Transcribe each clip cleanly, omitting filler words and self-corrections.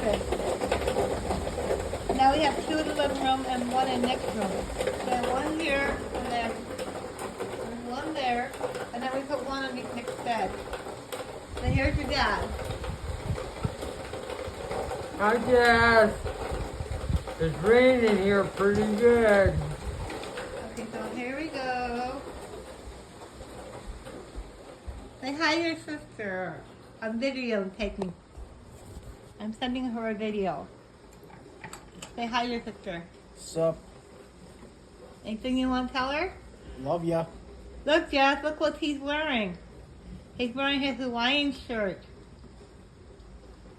started. Now we have two in the living room and one in next room. So one here and then one there, and then we put one on Nick's bed. So here's your dad. Hi, Jess. It's raining here pretty good. Okay, so here we go. Say hi to your sister. A video taking. I'm sending her a video. Say hi to your sister. Sup? Anything you want to tell her? Love ya. Look, Jess, look what he's wearing. He's wearing his Hawaiian shirt.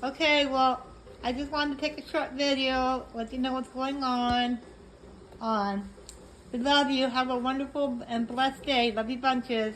Okay, well, I just wanted to take a short video, let you know what's going on. We love you. Have a wonderful and blessed day. Love you bunches.